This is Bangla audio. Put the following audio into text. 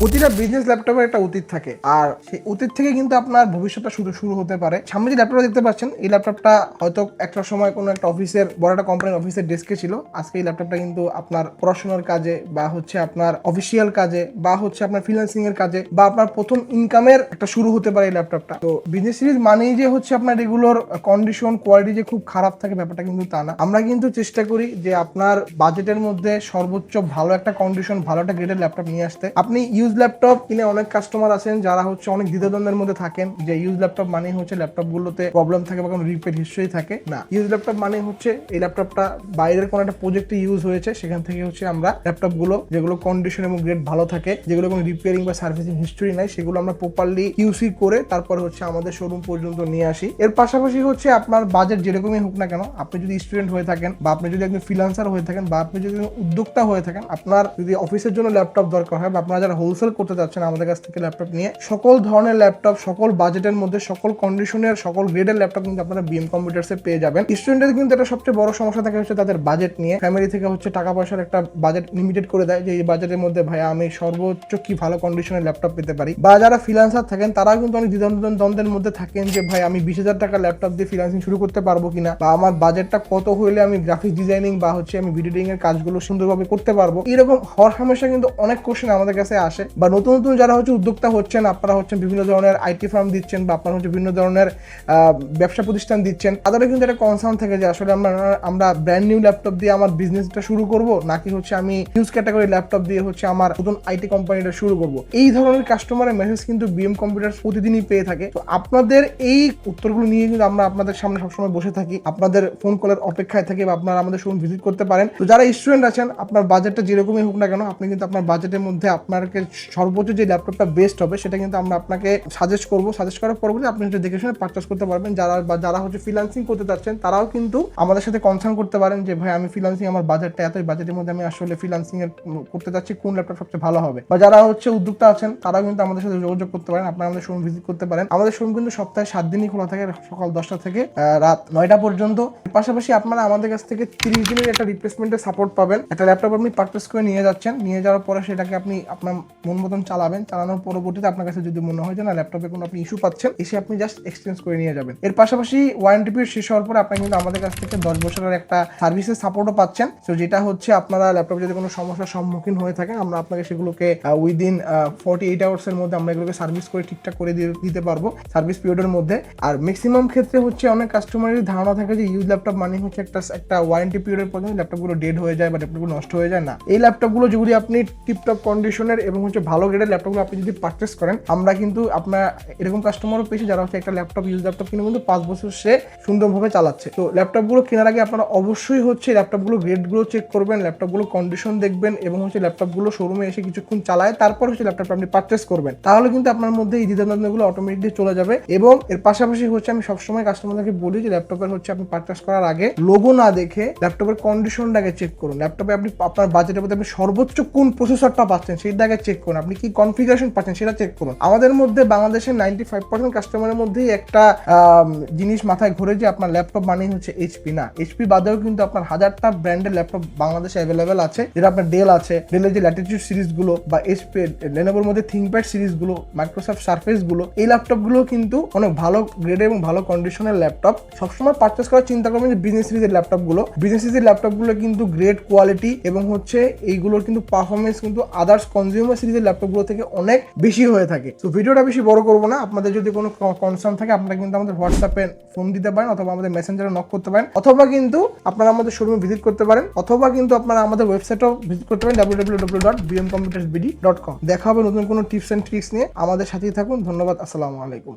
প্রতিটা বিজনেস ল্যাপটপের একটা অতীত থাকে, আর সেই অতীত থেকে কিন্তু আপনার ভবিষ্যৎটা শুরু হতে পারে। সামনে যে ল্যাপটপটা দেখতে পাচ্ছেন, এই ল্যাপটপটা হয়তো একটা সময় কোনো একটা অফিসের বড় একটা কোম্পানির অফিসের ডেস্কে ছিল। আজকে এই ল্যাপটপটা কিন্তু আপনার পড়াশোনার কাজে বা হচ্ছে আপনার অফিসিয়াল কাজে বা হচ্ছে আপনার ফ্রিল্যান্সিং এর কাজে বা আপনার প্রথম ইনকামের একটা শুরু হতে পারে এই ল্যাপটপটা। তো বিজনেস সিরিজ মানেই যে হচ্ছে আপনার এগুলোর কন্ডিশন কোয়ালিটি যে খুব খারাপ থাকে, ব্যাপারটা কিন্তু তা না। আমরা কিন্তু চেষ্টা করি যে আপনার বাজেটের মধ্যে সর্বোচ্চ ভালো একটা কন্ডিশন, ভালো একটা গ্রেডের ল্যাপটপ নিয়ে আসতে। আপনি ইউজ ল্যাপটপ কিনে অনেক কাস্টমার আছেন যারা হচ্ছে অনেক দ্বিধাদ্বন্দ্বের মধ্যে থাকেন যে ইউজ ল্যাপটপ মানে হচ্ছে ল্যাপটপগুলোতে প্রবলেম থাকে বা কোনো রিপেয়ার হিস্ট্রি থাকে। না, ইউজ ল্যাপটপ মানে হচ্ছে এই ল্যাপটপটা বাইরের কোনো একটা প্রজেক্টে ইউজ হয়েছে, সেখান থেকে হচ্ছে আমরা ল্যাপটপগুলো যেগুলো কন্ডিশন এবং গ্রেড ভালো থাকে, যেগুলো কোনো রিপেয়ারিং বা সার্ভিসিং হিস্ট্রি নাই, সেগুলো আমরা প্রপারলি কিউসি করে তারপরে হচ্ছে আমাদের শোরুম পর্যন্ত নিয়ে আসি। এর পাশাপাশি হচ্ছে আপনার বাজেট যেরকমই হোক না কেন, আপনি যদি স্টুডেন্ট হয়ে থাকেন বা আপনি যদি একজন ফ্রিল্যান্সার হয়ে থাকেন বা আপনি যদি উদ্যোক্তা হয়ে থাকেন, আপনার যদি অফিসের জন্য ল্যাপটপ দরকার হয় বা আপনারা যারা হোলসেল করতে যাচ্ছেন আমাদের কাছ থেকে ল্যাপটপ নিয়ে, সকল ধরনের ল্যাপটপ সকল বাজেটের মধ্যে সকল কন্ডিশনের সকল গ্রেডের ল্যাপটপ কিন্তু আপনারা বিএম কম্পিউটার্সে পেয়ে যাবেন। স্টুডেন্টদের কিন্তু এটা সবচেয়ে বড় সমস্যা থাকে হচ্ছে তাদের বাজেট নিয়ে। ফ্যামিলি থেকে হচ্ছে টাকা পয়সার একটা বাজেট লিমিটেড করে দেয় যে এই বাজেটের মধ্যে ভাই আমি সর্বোচ্চ কি ভালো কন্ডিশনের ল্যাপটপ পেতে পারি। বা যারা ফ্রিল্যান্সার থাকেন তারাও কিন্তু অনেক দ্বন্দ্বের মধ্যে থাকেন যে ভাই আমি 20,000 টাকা ল্যাপটপ দিয়ে ফ্রিল্যান্সিং শুরু করতে পারবো কিনা, বা আমার বাজেটটা কত হইলে আমি গ্রাফিক্স ডিজাইনিং বা হচ্ছে আমি ভিডিও এডিটিং এর কাজগুলো সুন্দরভাবে করতে পারবো। এরকম হর হামেশা কিন্তু অনেক কোশ্চেন আমাদের কাছে আসে। বা নতুন নতুন যারা হচ্ছে উদ্যোক্তা হচ্ছেন, আপনারা হচ্ছেন বিভিন্ন ধরনের আইটি ফার্ম দিচ্ছেন বা আপনারা হচ্ছে বিভিন্ন ধরনের ব্যবসা প্রতিষ্ঠান দিচ্ছেন, তাদেরও কিন্তু একটা কনসার্ন থাকে যে আসলে আমরা ব্র্যান্ড নিউ ল্যাপটপ দিয়ে আমার বিজনেসটা শুরু করব নাকি হচ্ছে আমি ইউজ ক্যাটাগরি ল্যাপটপ দিয়ে হচ্ছে আমার নতুন আইটি কোম্পানিটা শুরু করব। এই ধরনের কাস্টমারের মেসেজ কিন্তু বিএম কম্পিউটার প্রতিদিনই পেয়ে থাকে। তো আপনাদের এই উত্তরগুলো নিয়ে কিন্তু আমরা আপনাদের সামনে সবসময় বসে থাকি, আপনাদের ফোন কলের অপেক্ষায় থাকি বা আপনারা আমাদের শোরুম ভিজিট করতে পারেন। তো যারা স্টুডেন্ট আছেন, আপনার বাজেটটা যেরকমই হোক না কেন, আপনি কিন্তু আপনার বাজেটের মধ্যে আপনাকে সর্বোচ্চ যে ল্যাপটপটা বেস্ট হবে সেটা কিন্তু আমরা আপনাকে সাজেস্ট করবো। সাজেস্ট করার পরবর্তী আপনি হচ্ছে দেখে শুনে পারচেস করতে পারবেন। যারা হচ্ছে ফ্রিল্যান্সিং করতে চাচ্ছেন তারাও কিন্তু আমাদের সাথে কনসার্ন করতে পারেন যে ভাই আমি ফ্রিল্যান্সিং, আমার বাজেটটা এত, বাজেটের মধ্যে আমি আসলে ফ্রিল্যান্সিং এর করতে চাচ্ছি, কোন ল্যাপটপ সবচেয়ে ভালো হবে। বা যারা হচ্ছে উদ্যোক্তা আছেন তারাও কিন্তু আমাদের সাথে যোগাযোগ করতে পারেন, আপনারা আমাদের শোরুম ভিজিট করতে পারেন। আমাদের শোরুম কিন্তু সপ্তাহে 7 দিনই খোলা থাকে, সকাল 10টা থেকে রাত 9টা পর্যন্ত। পাশাপাশি আপনারা আমাদের কাছ থেকে 30 দিনের একটা রিপ্লেসমেন্টের সাপোর্ট পাবেন। একটা ল্যাপটপ আপনি পারচেস করে নিয়ে যাচ্ছেন, নিয়ে যাওয়ার পরে সেটাকে আপনি আপনার মন মতন চালাবেন। চালানোর পরবর্তীতে আপনার কাছে যদি মনে হয় যে না ল্যাপটপে কোনো আপনি ইস্যু পাচ্ছেন, এসে আপনি জাস্ট এক্সচেঞ্জ করে নিয়ে যাবেন। এর পাশাপাশি ওয়ারেন্টি পিরিয়ড শেষ হওয়ার পরে আপনি কিন্তু আমাদের কাছ থেকে 10 বছরের একটা সার্ভিসের সাপোর্টও পাচ্ছেন। তো যেটা হচ্ছে আপনারা ল্যাপটপে যদি কোনো সমস্যার সম্মুখীন হয়ে থাকেন, আমরা আপনাকে সেগুলোকে উইদিন 48 আওয়ার্সের মধ্যে আমরা এগুলোকে সার্ভিস করে ঠিকঠাক করে দিতে পারবো সার্ভিস পিরিয়ডের মধ্যে। আর ম্যাক্সিমাম ক্ষেত্রে হচ্ছে অনেক কাস্টমারের ধারণা থাকে যে ইউজ ল্যাপটপ মানে হচ্ছে একটা ওয়ারেন্টি পিরিয়ডের পর ল্যাপটপগুলো ডেড হয়ে যায় বা ল্যাপটপগুলো নষ্ট হয়ে যায়। না, এই ল্যাপটপগুলো যদি আপনি টিপটপ কন্ডিশনের এবং হচ্ছে ভালো গ্রেডের ল্যাপটপগুলো আপনি যদি পারচেস করেন, আমরা কিন্তু আপনার এরকম কাস্টমারও পেয়েছি যারা হচ্ছে একটা ল্যাপটপ ইউজ ল্যাপটপ কিনে কিন্তু 5 বছর সে সুন্দরভাবে চালাচ্ছে। তো ল্যাপটপগুলো কেনার আগে আপনারা অবশ্যই হচ্ছে ল্যাপটপগুলো গ্রেডগুলো চেক করবেন, ল্যাপটপগুলো কন্ডিশন দেখবেন এবং হচ্ছে ল্যাপটপগুলো শোরুমে এসে কিছুক্ষণ চালায় তারপর হচ্ছে ল্যাপটপটা আপনি পারচেস করবেন। তাহলে কিন্তু আপনার মধ্যে এই দ্বিধাদ্বন্দ্বগুলো অটোমেটিকলি চলে যাবে। এবং এর পাশাপাশি হচ্ছে আমি সবসময় কাস্টমারদেরকে বলি যে ল্যাপটপের হচ্ছে আপনি পারচেস করার আগে লোগো না দেখে ল্যাপটপের কন্ডিশনটাকে চেক করুন। ল্যাপটপে আপনি আপনার বাজেটের মধ্যে আপনি সর্বোচ্চ কোন প্রসেসরটা পাচ্ছেন সেটাকে চেক করুন, আপনি কি কনফিগারেশন পাচ্ছেন সেটা চেক করুন। আমাদের মধ্যে বাংলাদেশের 95% কাস্টমারের মধ্যেই একটা জিনিস মাথায় ঘুরে যে আপনার ল্যাপটপ মানেই হচ্ছে এইচপি। না, এইচপি বাদেও কিন্তু আপনার হাজারটা ব্র্যান্ডের ল্যাপটপ বাংলাদেশে অ্যাভেলেবেল আছে, যেটা আপনার ডেল আছে, ডেলের যে ল্যাটিটিউড সিরিজগুলো বা এইচপি লেনোভোর মধ্যে থিংকপ্যাড সিরিজগুলো, মাইক্রোসফট সারফেসগুলো, এই ল্যাপটপগুলো কিন্তু অনেক ভালো গ্রেড এবং ভালো কন্ডিশনের ল্যাপটপ। সবসময় পারচেস করার চিন্তা করবেন যে বিজনেস সিরিজের ল্যাপটপগুলো, বিজনেস সিরিজের ল্যাপটপগুলো কিন্তু গ্রেড কোয়ালিটি এবং হচ্ছে এইগুলোর কিন্তু পারফরমেন্স কিন্তু আদার্স কনজিউমার সিরিজের ল্যাপটপগুলো থেকে অনেক বেশি হয়ে থাকে। তো ভিডিওটা বেশি বড় করবো না, আপনাদের যদি কোনো কনসার্ন থাকে আপনারা কিন্তু আমাদের হোয়াটসঅ্যাপে ফোন দিতে পারেন অথবা আমাদের মেসেঞ্জারে নক করতে পারেন, অথবা কিন্তু আপনারা আমাদের শোরুমে ভিজিট করতে পারেন, অথবা কিন্তু আপনারা আমাদের ওয়েবসাইটও ভিজিট করতে পারেন www.bmcomputersbd.com। দেখা হবে নতুন কোনো টিপস এন্ড ট্রিক্স নিয়ে, আমাদের সাথেই থাকুন। ধন্যবাদ, আসসালামু আলাইকুম।